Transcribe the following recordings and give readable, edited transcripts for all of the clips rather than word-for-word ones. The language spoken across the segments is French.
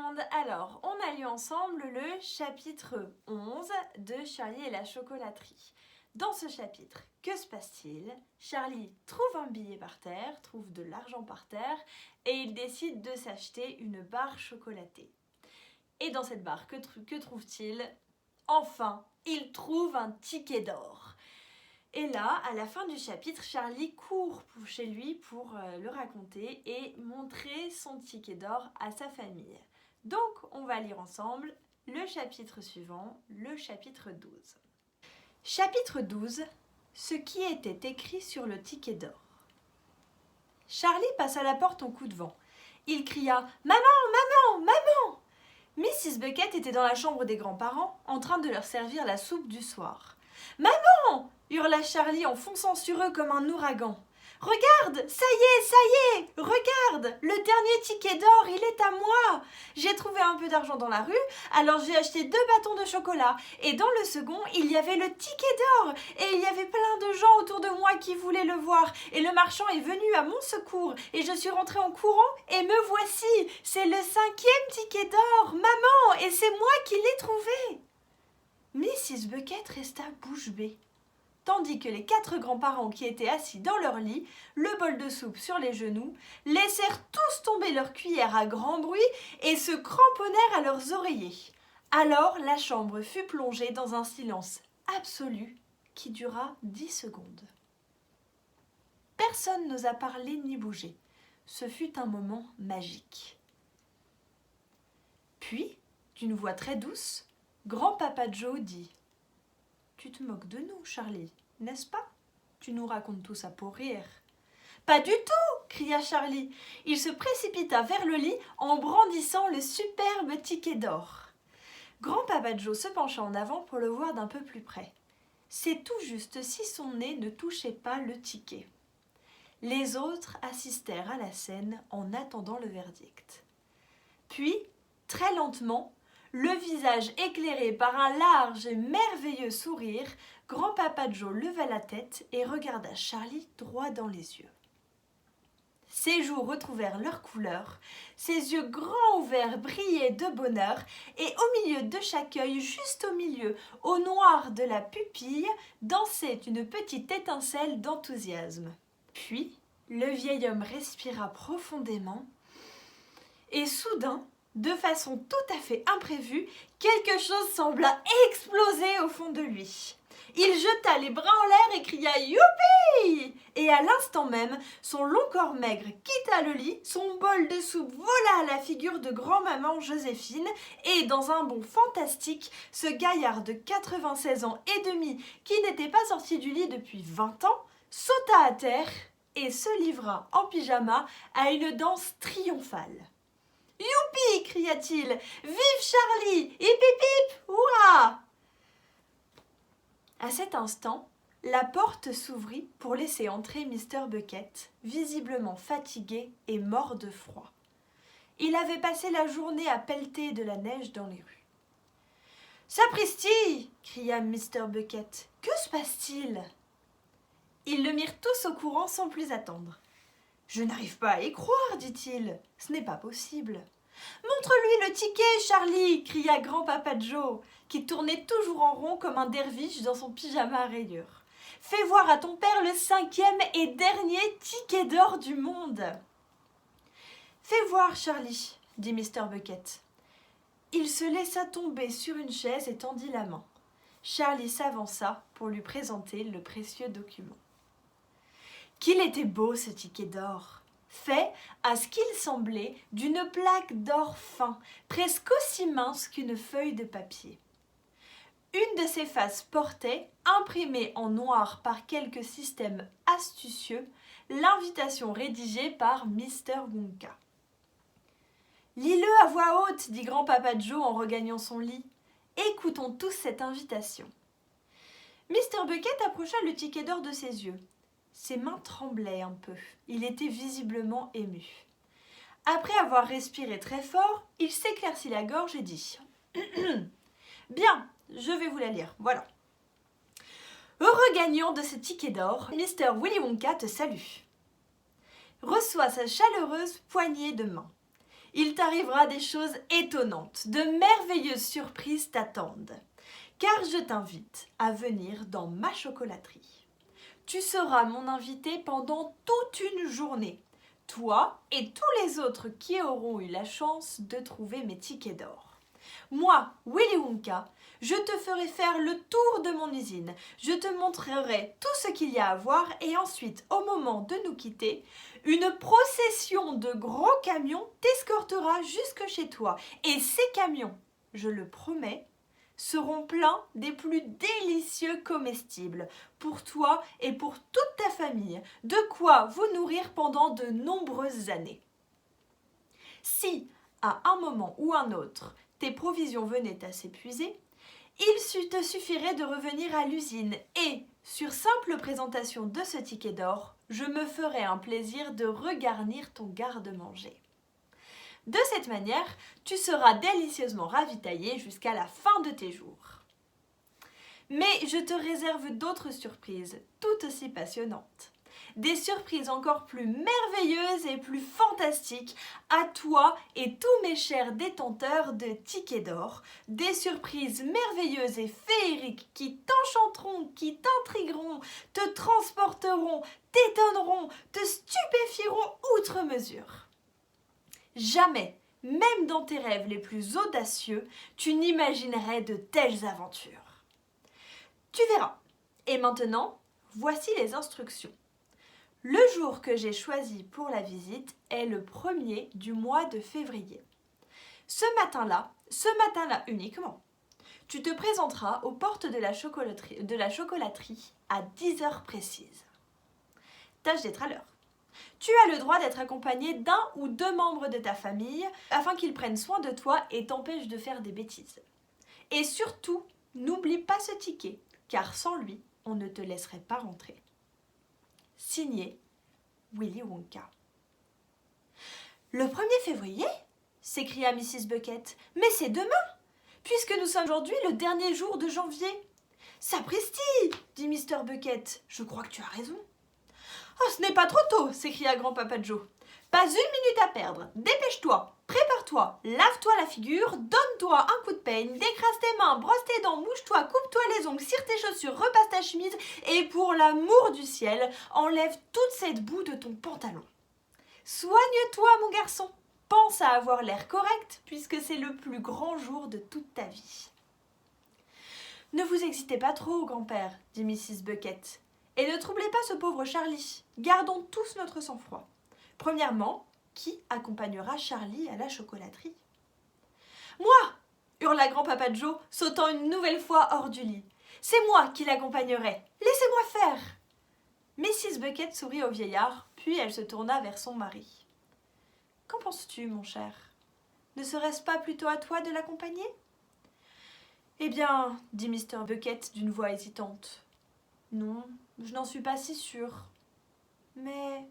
monde! Alors, on a lu ensemble le chapitre 11 de Charlie et la chocolaterie. Dans ce chapitre, que se passe-t-il? Charlie trouve un billet par terre, trouve de l'argent par terre et il décide de s'acheter une barre chocolatée. Et dans cette barre, que trouve-t-il? Enfin, il trouve un ticket d'or. Et là, à la fin du chapitre, Charlie court chez lui pour le raconter et montrer son ticket d'or à sa famille. Donc, on va lire ensemble le chapitre suivant, le chapitre 12. Chapitre 12, ce qui était écrit sur le ticket d'or. Charlie passa la porte en coup de vent. Il cria « Maman, maman, maman !» Mrs. Bucket était dans la chambre des grands-parents, en train de leur servir la soupe du soir. « Maman !» hurla Charlie en fonçant sur eux comme un ouragan. « Regarde, ça y est, regarde, le dernier ticket d'or, il est à moi. J'ai trouvé un peu d'argent dans la rue, alors j'ai acheté 2 bâtons de chocolat. Et dans le second, il y avait le ticket d'or. Et il y avait plein de gens autour de moi qui voulaient le voir. Et le marchand est venu à mon secours. Et je suis rentrée en courant et me voici. C'est le 5e ticket d'or, maman, et c'est moi qui l'ai trouvé. » Mrs. Bucket resta bouche bée, tandis que les 4 grands-parents qui étaient assis dans leur lit, le bol de soupe sur les genoux, laissèrent tous tomber leurs cuillères à grand bruit et se cramponnèrent à leurs oreillers. Alors la chambre fut plongée dans un silence absolu qui dura 10 secondes. Personne n'osa parler ni bouger. Ce fut un moment magique. Puis, d'une voix très douce, grand-papa Joe dit « Tu te moques de nous, Charlie, n'est-ce pas? Tu nous racontes tout ça pour rire. »« Pas du tout !» cria Charlie. Il se précipita vers le lit en brandissant le superbe ticket d'or. Grand-papa Joe se pencha en avant pour le voir d'un peu plus près. C'est tout juste si son nez ne touchait pas le ticket. Les autres assistèrent à la scène en attendant le verdict. Puis, très lentement, le visage éclairé par un large et merveilleux sourire, grand-papa Joe leva la tête et regarda Charlie droit dans les yeux. Ses joues retrouvèrent leur couleur, ses yeux grands ouverts brillaient de bonheur et au milieu de chaque œil, juste au milieu, au noir de la pupille, dansait une petite étincelle d'enthousiasme. Puis, le vieil homme respira profondément et soudain, de façon tout à fait imprévue, quelque chose sembla exploser au fond de lui. Il jeta les bras en l'air et cria « Youpi !» Et à l'instant même, son long corps maigre quitta le lit, son bol de soupe vola à la figure de grand-maman Joséphine et, dans un bond fantastique, ce gaillard de 96 ans et demi, qui n'était pas sorti du lit depuis 20 ans, sauta à terre et se livra en pyjama à une danse triomphale. « Youpi !» cria-t-il. « Vive Charlie! Hip hip hip! Hurrah !» À cet instant, la porte s'ouvrit pour laisser entrer Mr. Bucket, visiblement fatigué et mort de froid. Il avait passé la journée à pelleter de la neige dans les rues. « Sapristi !» cria Mr. Bucket. « Que se passe-t-il » Ils le mirent tous au courant sans plus attendre. « Je n'arrive pas à y croire, dit-il. Ce n'est pas possible. »« Montre-lui le ticket, Charlie !» cria grand-papa Joe, qui tournait toujours en rond comme un derviche dans son pyjama à rayures. « Fais voir à ton père le 5e et dernier ticket d'or du monde !»« Fais voir, Charlie, » dit Mr. Bucket. Il se laissa tomber sur une chaise et tendit la main. Charlie s'avança pour lui présenter le précieux document. Qu'il était beau ce ticket d'or, fait, à ce qu'il semblait, d'une plaque d'or fin, presque aussi mince qu'une feuille de papier. Une de ses faces portait, imprimée en noir par quelque système astucieux, l'invitation rédigée par Mr. Wonka. « Lis-le à voix haute, dit grand-papa Joe en regagnant son lit. Écoutons tous cette invitation. » Mr. Bucket approcha le ticket d'or de ses yeux. Ses mains tremblaient un peu. Il était visiblement ému. Après avoir respiré très fort, il s'éclaircit la gorge et dit « Bien, je vais vous la lire, voilà. Heureux gagnant de ce ticket d'or, Mr. Willy Wonka te salue. Reçois sa chaleureuse poignée de main. Il t'arrivera des choses étonnantes, de merveilleuses surprises t'attendent. Car je t'invite à venir dans ma chocolaterie. Tu seras mon invité pendant toute une journée, toi et tous les autres qui auront eu la chance de trouver mes tickets d'or. Moi, Willy Wonka, je te ferai faire le tour de mon usine, je te montrerai tout ce qu'il y a à voir et ensuite, au moment de nous quitter, une procession de gros camions t'escortera jusque chez toi. Et ces camions, je le promets, seront pleins des plus délicieux comestibles pour toi et pour toute ta famille, de quoi vous nourrir pendant de nombreuses années. Si, à un moment ou un autre, tes provisions venaient à s'épuiser, il te suffirait de revenir à l'usine et, sur simple présentation de ce ticket d'or, je me ferai un plaisir de regarnir ton garde-manger. De cette manière, tu seras délicieusement ravitaillé jusqu'à la fin de tes jours. Mais je te réserve d'autres surprises, tout aussi passionnantes. Des surprises encore plus merveilleuses et plus fantastiques à toi et tous mes chers détenteurs de tickets d'or. Des surprises merveilleuses et féeriques qui t'enchanteront, qui t'intrigueront, te transporteront, t'étonneront, te stupéfieront outre mesure. Jamais, même dans tes rêves les plus audacieux, tu n'imaginerais de telles aventures. Tu verras. Et maintenant, voici les instructions. Le jour que j'ai choisi pour la visite est le 1er du mois de février. Ce matin-là uniquement, tu te présenteras aux portes de la chocolaterie à 10 heures précises. Tâche d'être à l'heure. Tu as le droit d'être accompagné d'un ou deux membres de ta famille afin qu'ils prennent soin de toi et t'empêchent de faire des bêtises. Et surtout, n'oublie pas ce ticket, car sans lui, on ne te laisserait pas rentrer. Signé Willy Wonka. Le 1er février ? S'écria Mrs. Bucket. Mais c'est demain, puisque nous sommes aujourd'hui le dernier jour de janvier. Sapristi, dit Mr. Bucket. Je crois que tu as raison. Oh, ce n'est pas trop tôt, s'écria grand-papa Joe. Pas une minute à perdre. Dépêche-toi, prépare-toi, lave-toi la figure, donne-toi un coup de peigne, décrase tes mains, brosse tes dents, mouche-toi, coupe-toi les ongles, cire tes chaussures, repasse ta chemise et pour l'amour du ciel, enlève toute cette boue de ton pantalon. Soigne-toi, mon garçon. Pense à avoir l'air correct puisque c'est le plus grand jour de toute ta vie. Ne vous excitez pas trop, grand-père, dit Mrs. Bucket. Et ne troublez pas ce pauvre Charlie. Gardons tous notre sang-froid. Premièrement, qui accompagnera Charlie à la chocolaterie ? Moi ! Hurla grand-papa Joe, sautant une nouvelle fois hors du lit. C'est moi qui l'accompagnerai. Laissez-moi faire. Mrs. Bucket sourit au vieillard, puis elle se tourna vers son mari. Qu'en penses-tu, mon cher ? Ne serait-ce pas plutôt à toi de l'accompagner ? Eh bien, dit Mr. Bucket d'une voix hésitante. Non, je n'en suis pas si sûre. Mais...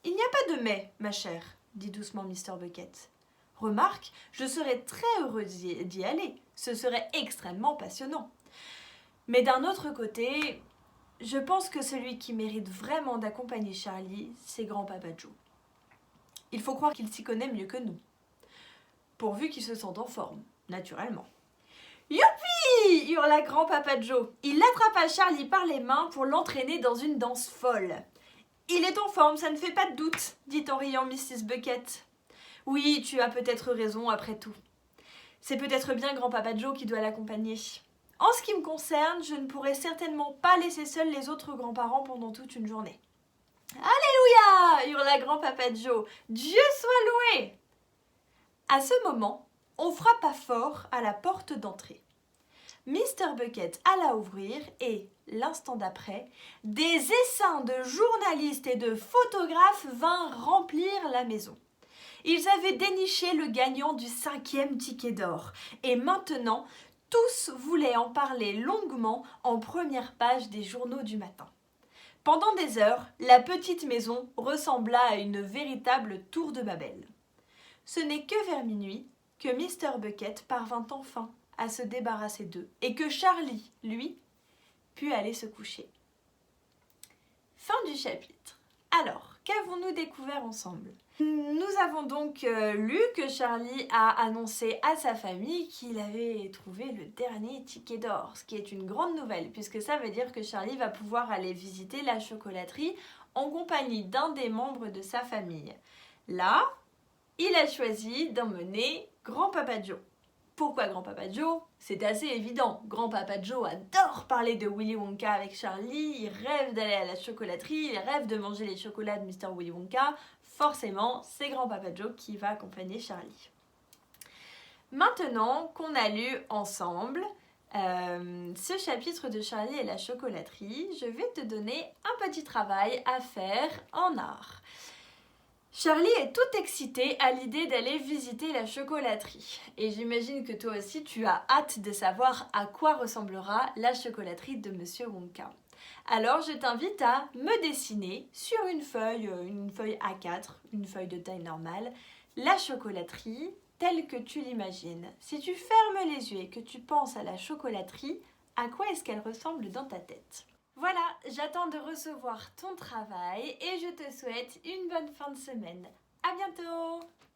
Il n'y a pas de mais, ma chère, dit doucement Mr. Bucket. Remarque, je serais très heureux d'y aller. Ce serait extrêmement passionnant. Mais d'un autre côté, je pense que celui qui mérite vraiment d'accompagner Charlie, c'est grand-papa Joe. Il faut croire qu'il s'y connaît mieux que nous. Pourvu qu'il se sente en forme, naturellement. Youpi ! Hurla grand-papa Joe. Il attrapa Charlie par les mains pour l'entraîner dans une danse folle. Il est en forme, ça ne fait pas de doute, dit en riant Mrs. Bucket. Oui, tu as peut-être raison après tout. C'est peut-être bien grand-papa Joe qui doit l'accompagner. En ce qui me concerne, je ne pourrais certainement pas laisser seuls les autres grands-parents pendant toute une journée. Alléluia ! Hurla grand-papa Joe. Dieu soit loué ! À ce moment, on frappa fort à la porte d'entrée. Mr. Bucket alla ouvrir et, l'instant d'après, des essaims de journalistes et de photographes vinrent remplir la maison. Ils avaient déniché le gagnant du 5e ticket d'or et maintenant, tous voulaient en parler longuement en première page des journaux du matin. Pendant des heures, la petite maison ressembla à une véritable tour de Babel. Ce n'est que vers minuit que Mr. Bucket parvint enfin à se débarrasser d'eux et que Charlie, lui, put aller se coucher. Fin du chapitre. Alors, qu'avons-nous découvert ensemble ? Nous avons donc lu que Charlie a annoncé à sa famille qu'il avait trouvé le dernier ticket d'or, ce qui est une grande nouvelle puisque ça veut dire que Charlie va pouvoir aller visiter la chocolaterie en compagnie d'un des membres de sa famille. Là, il a choisi d'emmener Grand-Papa Joe. Pourquoi Grand-Papa Joe? C'est assez évident. Grand-Papa Joe adore parler de Willy Wonka avec Charlie, il rêve d'aller à la chocolaterie, il rêve de manger les chocolats de Mr. Willy Wonka. Forcément, c'est Grand-Papa Joe qui va accompagner Charlie. Maintenant qu'on a lu ensemble ce chapitre de Charlie et la chocolaterie, je vais te donner un petit travail à faire en art. Charlie est tout excité à l'idée d'aller visiter la chocolaterie. Et j'imagine que toi aussi tu as hâte de savoir à quoi ressemblera la chocolaterie de Monsieur Wonka. Alors je t'invite à me dessiner sur une feuille A4, une feuille de taille normale, la chocolaterie telle que tu l'imagines. Si tu fermes les yeux et que tu penses à la chocolaterie, à quoi est-ce qu'elle ressemble dans ta tête ? Voilà, j'attends de recevoir ton travail et je te souhaite une bonne fin de semaine. À bientôt!